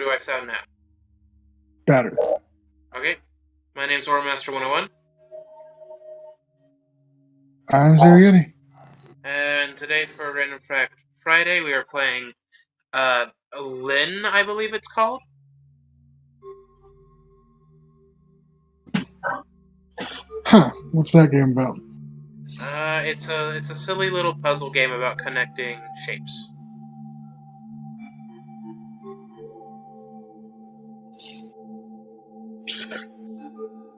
do I sound now? Better. Okay. My name's Ormaster101. I'm Zerigetti. And today for Random Fact Friday, we are playing LYNE, I believe it's called. Huh, what's that game about? It's a silly little puzzle game about connecting shapes.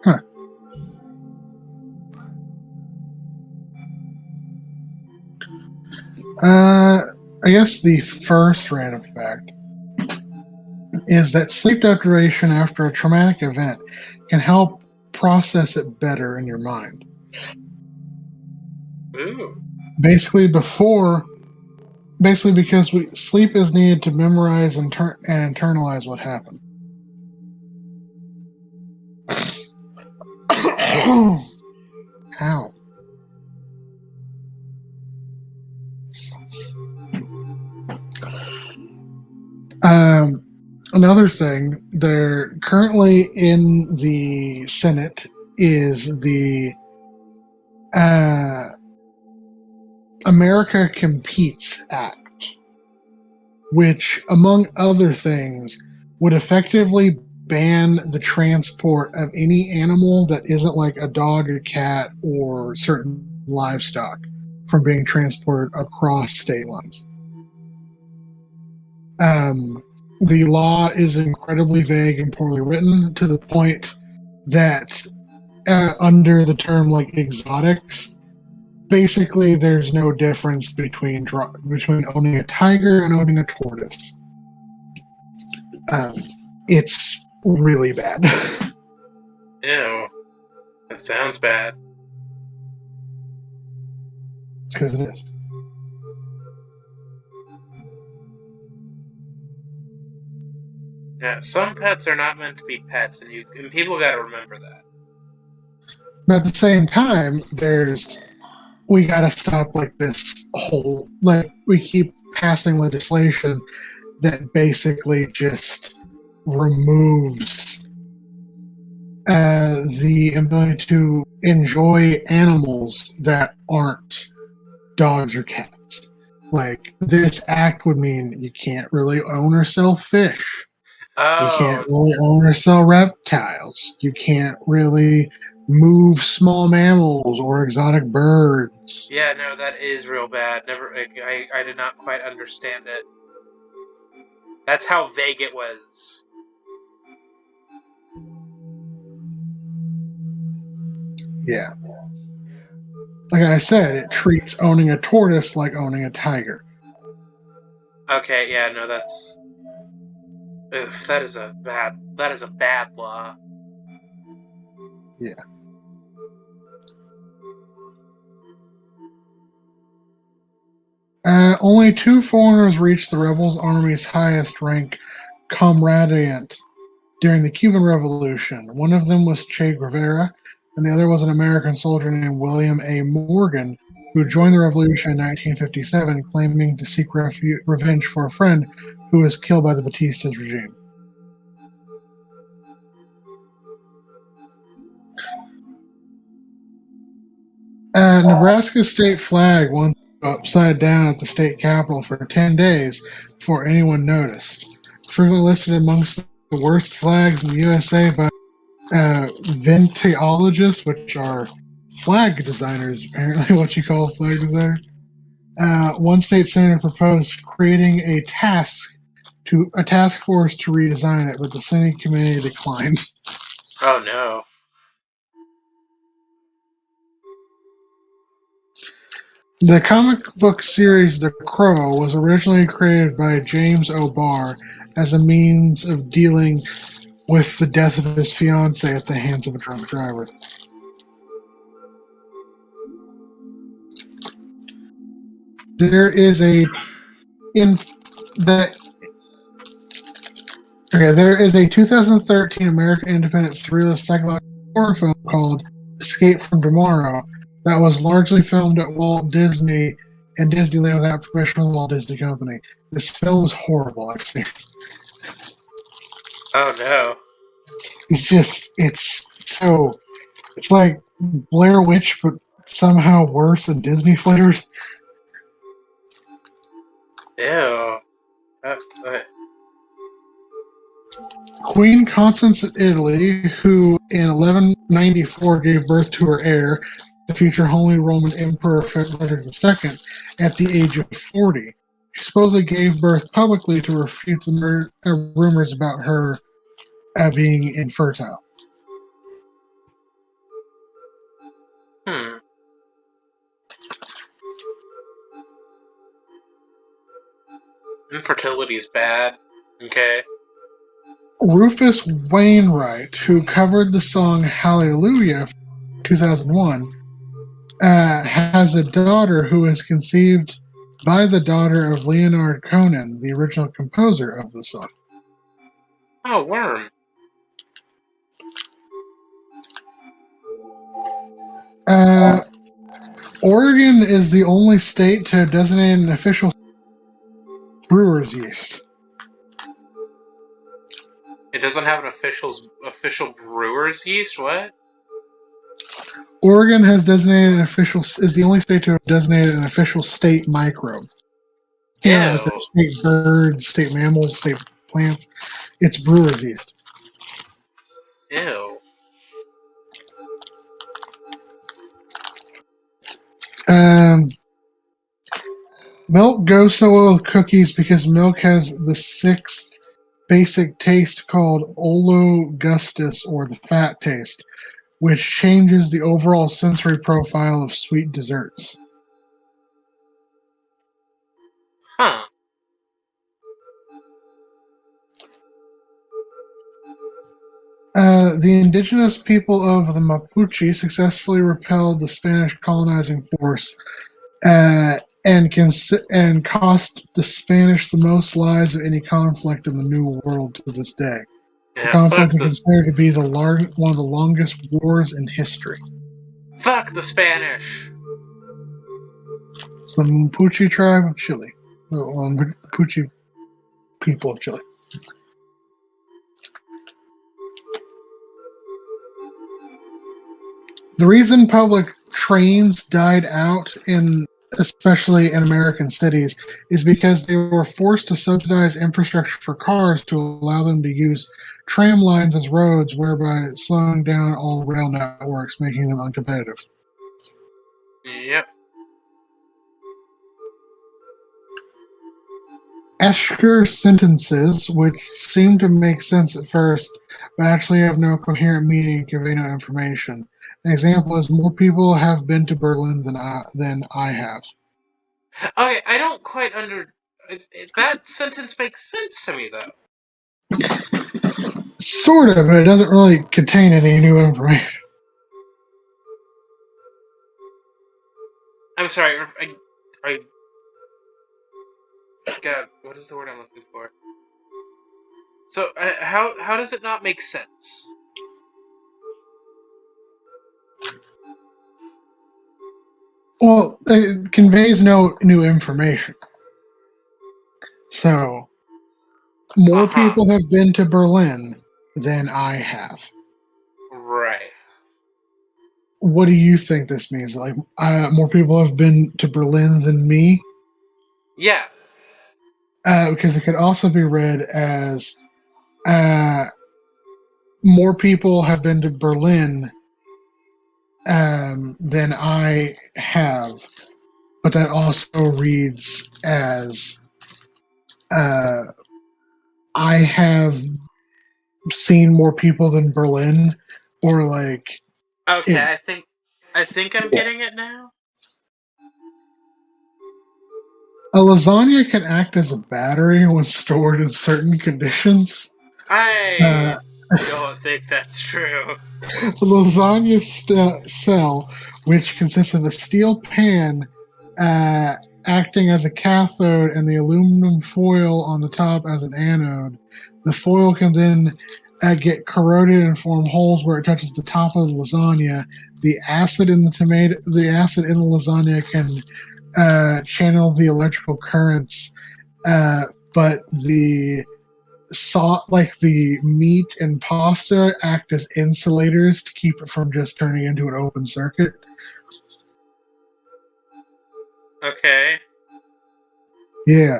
Huh. I guess the first random fact is that sleep deprivation after a traumatic event can help process it better in your mind. Ooh. Basically, because sleep is needed to memorize and internalize what happened. Ow. Another thing, they're currently in the Senate is the America Competes Act, which, among other things, would effectively ban the transport of any animal that isn't like a dog, a cat, or certain livestock from being transported across state lines. The law is incredibly vague and poorly written to the point that under the term like exotics, basically there's no difference between owning a tiger and owning a tortoise. It's really bad. Ew. That sounds bad. It's because it is. Yeah, some pets are not meant to be pets, and people gotta remember that. But at the same time, we gotta stop like this whole, like, we keep passing legislation that basically just removes the ability to enjoy animals that aren't dogs or cats. Like, this act would mean you can't really own or sell fish. You can't Oh, really own or sell reptiles. You can't really move small mammals or exotic birds. yeah, no, that is real bad. I did not quite understand it. That's how vague it was. Yeah. Like I said, it treats owning a tortoise like owning a tiger. Okay, yeah, no, that's... Oof, that is a bad law. Yeah. Only 2 foreigners reached the rebels' army's highest rank, comradant, during the Cuban Revolution. One of them was Che Guevara, and the other was an American soldier named William A. Morgan, who joined the revolution in 1957, claiming to seek revenge for a friend who was killed by the Batista's regime. Nebraska's state flag once upside down at the state capitol for 10 days before anyone noticed. Frequently listed amongst the worst flags in the USA by vinteologists, which are flag designers, apparently what you call a flag designer. One state senator proposed creating a task force to redesign it, but the Senate committee declined. Oh no. The comic book series The Crow was originally created by James O'Barr as a means of dealing with the death of his fiancée at the hands of a drunk driver. There is a 2013 American independent surrealist psychological horror film called Escape from Tomorrow that was largely filmed at Walt Disney and Disneyland without permission from the Walt Disney Company. This film is horrible, I've seen. Oh no. It's like Blair Witch, but somehow worse and Disney flavored. Ew. Uh, uh, Queen Constance of Italy, who in 1194 gave birth to her heir, the future Holy Roman Emperor Frederick II, at the age of 40. She supposedly gave birth publicly to refute the rumors about her being infertile. hmm. Infertility is bad. Okay. Rufus Wainwright, who covered the song Hallelujah 2001, has a daughter who is conceived by the daughter of Leonard Cohen, the original composer of the song. Oh, worm. Uh, Oregon is the only state to designate an official brewer's yeast. It doesn't have an official brewer's yeast. What? Oregon has designated an official is the only state to have designated an official state microbe. You know, like the Ew. state birds, state mammals, state plants. It's brewer's yeast. Ew. Um, Milk goes so well with cookies because milk has the sixth basic taste called ologustus, or the fat taste, which changes the overall sensory profile of sweet desserts. Huh. The indigenous people of the Mapuche successfully repelled the Spanish colonizing force and cost the Spanish the most lives of any conflict in the New World to this day. The Yeah. conflict is considered to be one of the longest wars in history. Fuck the Spanish. It's the Mapuche tribe of Chile. Well, Mapuche people of Chile. The reason public trains died out especially in American cities, is because they were forced to subsidize infrastructure for cars to allow them to use tram lines as roads, whereby slowing down all rail networks, making them uncompetitive. Yep. Escher sentences, which seem to make sense at first, but actually have no coherent meaning and convey no information. An example is more people have been to Berlin than I have. Okay, I don't quite that sentence makes sense to me though. Sort of, but it doesn't really contain any new information. I'm sorry. I God, what is the word I'm looking for? So how does it not make sense? Well, it conveys no new information. So, Uh more huh. people have been to Berlin than I have. Right. What do you think this means? Like, more people have been to Berlin than me? Yeah. Because it could also be read as uh, more people have been to Berlin than I have. But that also reads as uh, I have seen more people than Berlin, or like Okay. it. I think I'm Yeah. getting it now. A lasagna can act as a battery when stored in certain conditions. I Uh, don't think that's true. the lasagna cell, which consists of a steel pan uh, acting as a cathode and the aluminum foil on the top as an anode. The foil can then get corroded and form holes where it touches the top of the lasagna. The acid in the lasagna can channel the electrical currents, but the like the meat and pasta act as insulators to keep it from just turning into an open circuit. Okay. Yeah.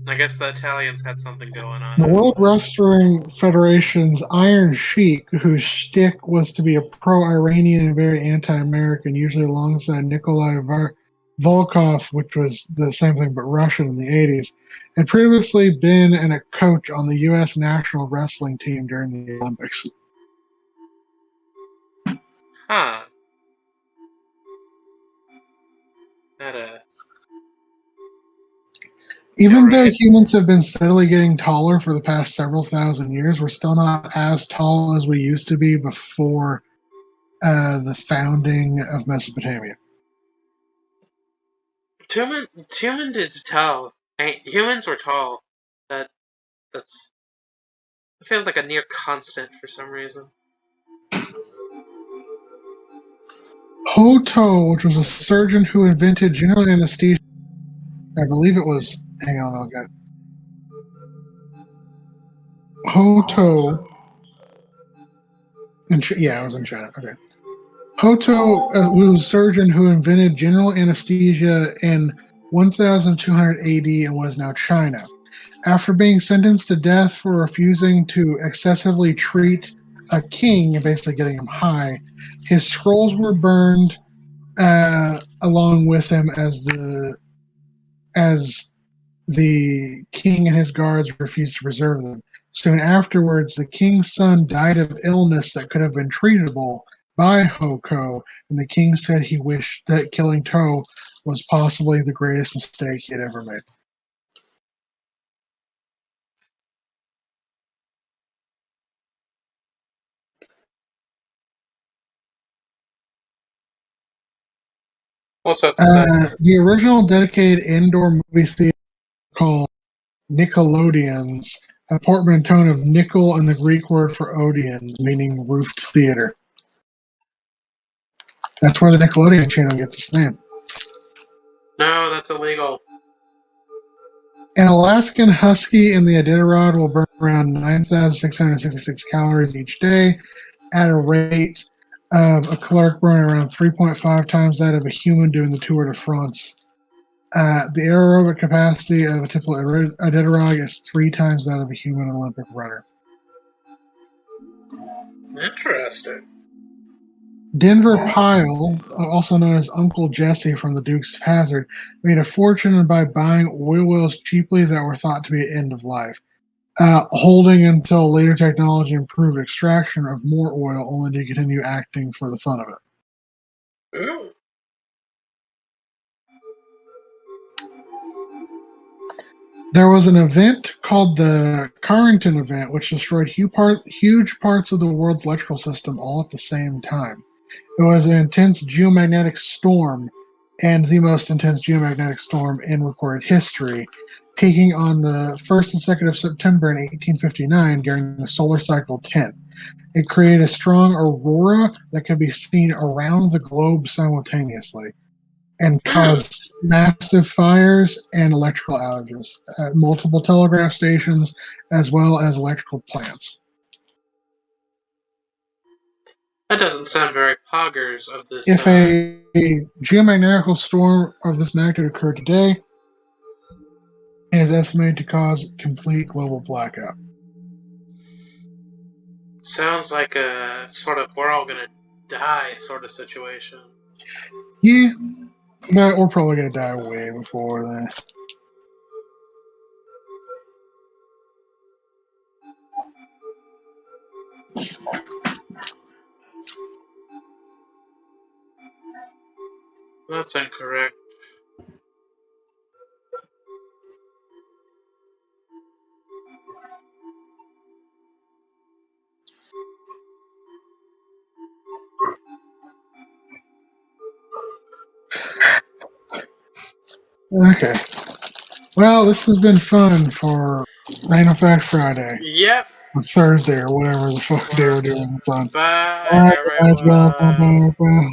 I guess the Italians had something going on. The World Wrestling Federation's Iron Sheik, whose shtick was to be a pro-Iranian and very anti-American, usually alongside Nikolai Volkov, which was the same thing but Russian in the 80s, had previously been a coach on the U.S. national wrestling team during the Olympics. Huh. Even though Alright. humans have been steadily getting taller for the past several thousand years, we're still not as tall as we used to be before the founding of Mesopotamia. Humans is tall. Humans were tall. That's it feels like a near constant for some reason. Hoto, which was a surgeon who invented general anesthesia. I believe it was. Hang on, I'll get Hoto. Yeah, it was in China. Okay. Hoto was a surgeon who invented general anesthesia in 1200 AD and was now China. After being sentenced to death for refusing to excessively treat a king and basically getting him high, his scrolls were burned along with him as the king and his guards refused to preserve them. Soon afterwards, the king's son died of illness that could have been treatable by Hoko, and the king said he wished that killing To was possibly the greatest mistake he had ever made. What's up with that? The original dedicated indoor movie theater called Nickelodeons, a portmanteau of nickel and the Greek word for Odeon, meaning roofed theater. That's where the Nickelodeon channel gets its name. No, that's illegal. An Alaskan husky in the Iditarod will burn around 9,666 calories each day at a rate of a caloric burn around 3.5 times that of a human doing the Tour de France. The aerobic capacity of a typical Iditarod is 3 times that of a human Olympic runner. Interesting. Denver Pyle, also known as Uncle Jesse from the Dukes of Hazzard, made a fortune by buying oil wells cheaply that were thought to be at end of life, holding until later technology improved extraction of more oil, only to continue acting for the fun of it. Ooh. There was an event called the Carrington event, which destroyed huge parts of the world's electrical system all at the same time. It was an intense geomagnetic storm, and the most intense geomagnetic storm in recorded history, peaking on the 1st and 2nd of September in 1859 during the solar cycle 10. It created a strong aurora that could be seen around the globe simultaneously and caused massive fires and electrical outages at multiple telegraph stations as well as electrical plants. That doesn't sound very poggers of this. If a geomagnetical storm of this magnitude occurred today, it is estimated to cause complete global blackout. Sounds like a sort of we're all gonna die sort of situation. Yeah, but we're probably going to die way before that. That's incorrect. Okay. Well, this has been fun for Random Fact Friday. Yep. Or Thursday or whatever the fuck day we're doing this on. Bye, Alright, guys, everyone. bye.